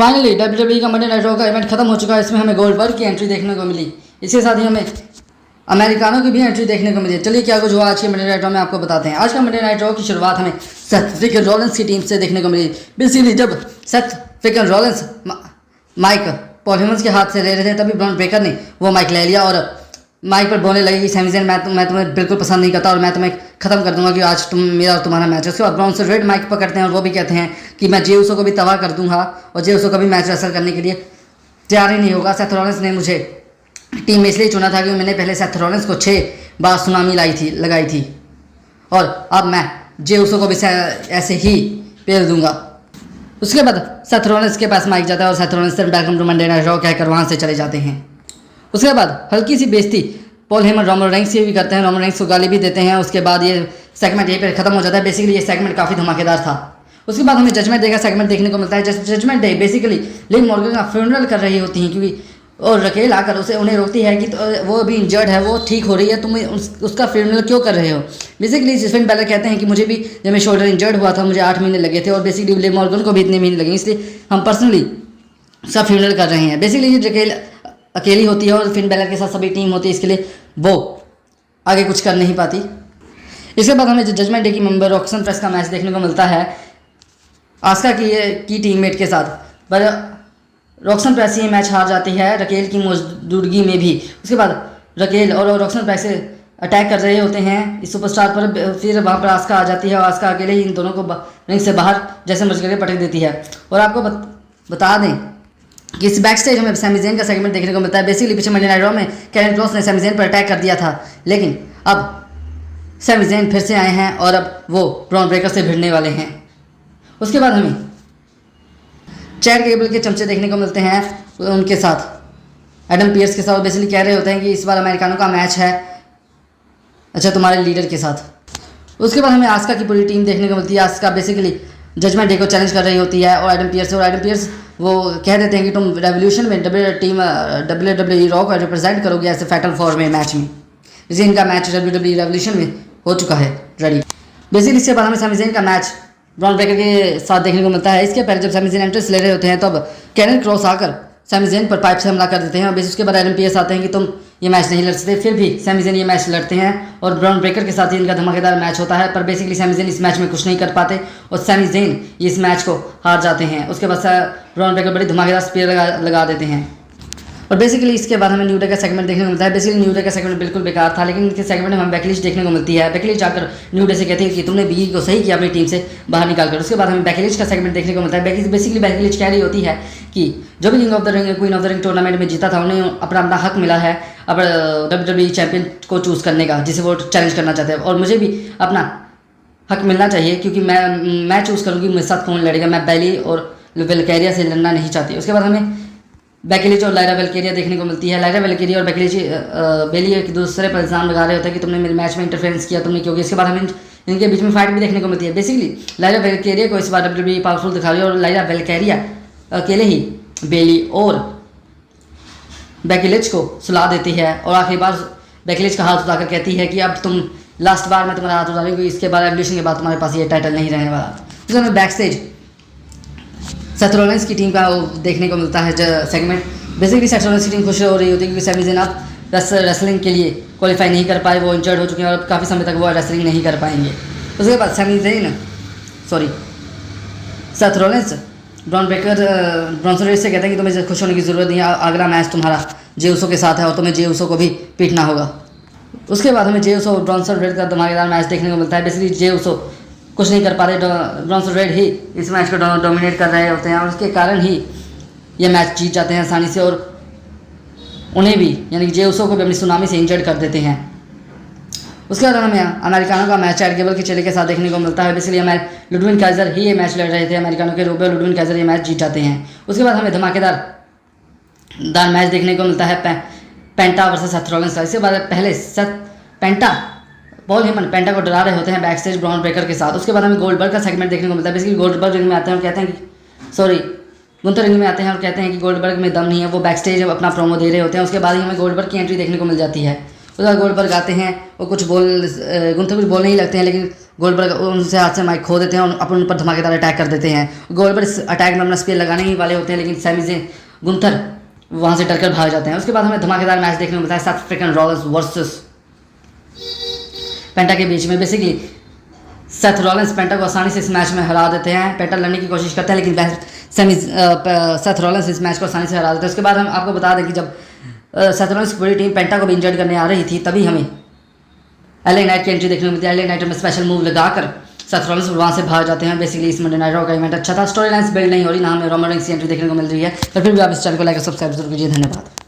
Finally WWE का Monday night raw का event खत्म हो चुका है। इसमें हमें गोल्डबर्ग की एंट्री देखने को मिली, इसके साथ ही हमें अमेरिकानों की भी एंट्री देखने को मिली। चलिए क्या कुछ हुआ आज के मंडे नाइट रॉ में आपको बताते हैं। आज का मंडे नाइट रॉ की शुरुआत हमें सेथ फ्रीकन रॉलिंस की टीम से देखने को मिली। बेसिकली जब Seth Freakin Rollins mic Paul Heyman's के हाथ से ले रहे थे तभी ब्रॉन ब्रेकर ने वो माइक ले लिया और माइक पर बोलने लगे कि सैमी ज़ेन मैं तुम्हें बिल्कुल पसंद नहीं करता और मैं तुम्हें ख़त्म कर दूंगा कि आज मेरा और तुम्हारा मैच है। उसके बाद ब्रॉन से रेड माइक पकड़ते हैं और वो भी कहते हैं कि मैं जे उसो को भी तबाह कर दूंगा और जे उसो का भी मैच रेसल करने के लिए तैयार ही नहीं होगा। सेथ रॉलिंस ने मुझे टीम में इसलिए चुना था कि मैंने पहले सेथ रॉलिंस को 6 बार सुनामी लगाई थी और अब मैं जे उसो को भी ऐसे ही पेल दूंगा। उसके बाद सेथ रॉलिंस के पास माइक जाता है और सेथ रॉलिंस से welcome to Monday night Raw कहकर वहाँ से चले जाते हैं। उसके बाद हल्की सी बेइज्जती पॉल हेमन रोमन रेंस से भी करते हैं, रोमन रेंस को गाली भी देते हैं। उसके बाद ये सेगमेंट यहीं पर खत्म हो जाता है। बेसिकली ये सेगमेंट काफ़ी धमाकेदार था। उसके बाद हमें जजमेंट डे का सेगमेंट देखने को मिलता है। Judgment day basically Liv Morgan का फ्यूनरल कर रही होती हैं क्योंकि और रकेल आकर उन्हें रोकती है कि तो वो अभी इंजर्ड है, वो ठीक हो रही है, तुम उसका फ्यूनरल क्यों कर रहे हो। बेसिकली फिन बैलर कहते हैं कि मुझे भी जब मैं शोल्डर इंजर्ड हुआ था मुझे 8 महीने लगे थे और बेसिकली लिव मॉर्गन को भी इतने महीने लगे, इसलिए हम पर्सनली उसका फ्यूनरल कर रहे हैं। बेसिकली रकेल अकेली होती है और फिन बैलर के साथ सभी टीम होती है, इसके लिए वो आगे कुछ कर नहीं पाती। इसके बाद हमें जजमेंट डे की मेंबर रॉक्सन प्रेस का मैच देखने को मिलता है आस्का की टीममेट के साथ, पर रॉक्सन प्रेस ये मैच हार जाती है रकेल की मौजूदगी में भी। उसके बाद रकेल और रॉक्सन प्रेस अटैक कर रहे होते हैं इस सुपरस्टार पर, फिर वहाँ पर आस्का आ जाती है और आस्का अकेले ही इन दोनों को रिंग से बाहर जैसे मर्जी करके पटक देती है। और आपको बता दें कि इस बैक स्टेज हमें सैमी ज़ेन का सेगमेंट देखने को मिलता है। बेसिकली पीछे मंडे नाइट रॉ में कैरन क्रॉस ने सैमी ज़ेन पर अटैक कर दिया था, लेकिन अब सैमी ज़ेन फिर से आए हैं और अब वो ब्रॉन ब्रेकर से भिड़ने वाले हैं। उसके बाद हमें चैड गेबल के चमचे देखने को मिलते हैं उनके साथ एडम पियर्स के साथ। बेसिकली कह रहे होते हैं कि इस बार अमेरिकानों का मैच है अच्छा तुम्हारे लीडर के साथ। उसके बाद हमें आस्का की पूरी टीम देखने को मिलती है। आस्का बेसिकली जजमेंट डे को चैलेंज कर रही होती है और एडम पियर्स वो कह देते हैं कि तुम रेवोल्यूशन में WWE रॉ को रिप्रेजेंट करोगे ऐसे फैटल 4 में मैच में। जैसे इनका मैच WWE रेवोल्यूशन में हो चुका है रेडी। बेसिकली इसके बाद हमें सैमी ज़ेन का मैच ब्रॉन ब्रेकर के साथ देखने को मिलता है। इसके पहले जब सैमी ज़ेन एंट्रेंस ले रहे होते हैं तब कैरन क्रॉस आकर सैमी ज़ेन पर पाइप से हमला कर देते हैं और उसके बाद एडम पियर्स आते हैं कि तुम ये मैच नहीं लड़ सकते, फिर भी सैमी ज़ेन ये मैच लड़ते हैं और ब्रॉन ब्रेकर के साथ ही इनका धमाकेदार मैच होता है। पर बेसिकली सैमी ज़ेन इस मैच में कुछ नहीं कर पाते और सैमी ज़ेन इस मैच को हार जाते हैं। उसके बाद ब्रॉन ब्रेकर बड़ी धमाकेदार स्पीयर लगा देते हैं और बेसिकली इसके बाद हमें न्यू डे का सेगमेंट देखने को मिलता है। बेसिकली न्यू डे का सेगमेंट बिल्कुल बेकार था, लेकिन इनके सेगमेंट में हमें बैकलिच देखने को मिलती है। बैकलिच जाकर न्यू डे से कहती है कि तुमने बी को सही किया अपनी टीम से बाहर निकालकर। उसके बाद हमें बैकलिच का सेगमेंट देखने को मिलता है। बेसिकली बैकलिच कह रही होती है कि जो भी king of the ring queen of the ring tournament में जीता था उन्हें अपना हक मिला है अब WWE चैंपियन को चूज़ करने का जिसे वो चैलेंज करना चाहते हैं और मुझे भी अपना हक मिलना चाहिए क्योंकि मैं चूज़ करूँगी मेरे साथ कौन लड़ेगा। मैं बैली और वेलकेरिया से लड़ना नहीं चाहती। उसके बाद हमें बैकलिच और लायरा वेलकेरिया देखने को मिलती है। लायरा वेलकेरिया और बेली एक दूसरे पर इल्ज़ाम लगा रहे होते हैं कि तुमने मेरे मैच में इंटरफेरेंस किया, तुमने क्योंकि इसके बाद हमें इनके बीच में फाइट भी देखने को मिलती है। बेसिकली लायरा वेलकेरिया को इस बार WWE पावरफुल दिखा रही है और लायरा वेलकेरिया अकेले ही बेली और बैकलिच को सुला देती है और आखिरी बार बैकलिच का हाथ उठाकर कहती है कि अब तुम लास्ट बार मैं तुम्हारा हाथ उठा रही हूँ, इसके बाद एवोल्यूशन के बाद तुम्हारे पास ये टाइटल नहीं रहने वाला। तो हमें बैक स्टेज सेथ रॉलिंस की टीम का देखने को मिलता है सेगमेंट। बेसिकली सेथ रॉलिंस की टीम खुश हो रही होती है क्योंकि सैमी ज़ेन अब रेसलिंग के लिए क्वालिफाई नहीं कर पाए, वो इंजर्ड हो चुके हैं और काफ़ी समय तक वो रेसलिंग नहीं कर पाएंगे। उसके बाद सेथ रॉलिंस ब्रॉन्सन रेड से कहते हैं कि तुम्हें खुश होने की ज़रूरत नहीं है, अगला मैच तुम्हारा जे उसो के साथ है और तुम्हें जे उसो को भी पीटना होगा। उसके बाद हमें जे उसो और ब्रॉन्सन रेड का धमाकेदार मैच देखने को मिलता है। बेसिकली जे उसो कुछ नहीं कर पा रहे, ब्रॉन्सन रेड ही इस मैच को डोमिनेट कर रहे होते हैं और उसके कारण ही ये मैच जीत जाते हैं आसानी से और उन्हें भी यानी कि जे उसो को भी अपनी सुनामी से इंजर्ड कर देते हैं। उसके बाद हमें अमेरिकानों का मैच चैड गेबल के चेले के साथ देखने को मिलता है। बेसिकली हमें लुडविन काइजर ही ये मैच लड़ रहे थे अमेरिकानों के रूप में, लुडविन काइजर ये मैच जीत जाते हैं। उसके बाद हमें धमाकेदार मैच देखने को मिलता है पेंटा वर्सेस सेथ रॉलिंस का। इसके बाद पहले पॉल हेमन पेंटा को डरा रहे होते हैं बैक स्टेज ब्रॉन ब्रेकर के साथ। उसके बाद हमें गोल्डबर्ग का सेगमेंट देखने को मिलता है। बेसिकली गोल्डबर्ग रिंग में आते हैं और कहते हैं कि गुंतर रिंग में आते हैं और कहते हैं कि गोल्डबर्ग में दम नहीं है, वो बैक स्टेज अपना प्रोमो दे रहे होते हैं। उसके बाद ही हमें गोल्डबर्ग की एंट्री देखने को मिल जाती है। उसका गोल्डबर्ग आते हैं और गुंथर कुछ बोलने ही लगते हैं, लेकिन गोल्डबर्ग उनसे हाथ से माइक खो देते हैं और अपन उन पर धमाकेदार अटैक कर देते हैं। गोल्डबर्ग इस अटैक में अपना स्पेयर लगाने ही वाले होते हैं, लेकिन सैमी से गुंथर वहाँ से डरकर भाग जाते हैं। उसके बाद हमें धमाकेदार मैच देखने को मिलता है सेथ फ्रीकिंग रॉलिंस वर्सेस पेंटा के बीच में। बेसिकली सेथ रॉलिंस पेंटा को आसानी से इस मैच में हरा देते हैं। पेंटा लड़ने की कोशिश करते हैं, लेकिन सेथ रॉलिंस इस मैच को आसानी से हरा देते हैं। उसके बाद हम आपको बता दें कि जब सेथ रॉलिंस की पूरी टीम पेंटा को भी इंजर्ड करने आ रही थी, तभी हमें एलए नाइट की एंट्री देखने को मिलती है। एलए नाइट में स्पेशल मूव लगाकर सेथ रॉलिंस वहाँ से भाग जाते हैं। बेसिकली इस मंडे नाइट रॉ का इवेंट अच्छा था, स्टोरी लाइन्स बिल्ड नहीं हो रही, ना हमें रोमन रेंस की एंट्री देखने को मिल रही है। तो फिर भी आप इस चैनल को लाइक और सब्सक्राइब जरूर कीजिए। धन्यवाद।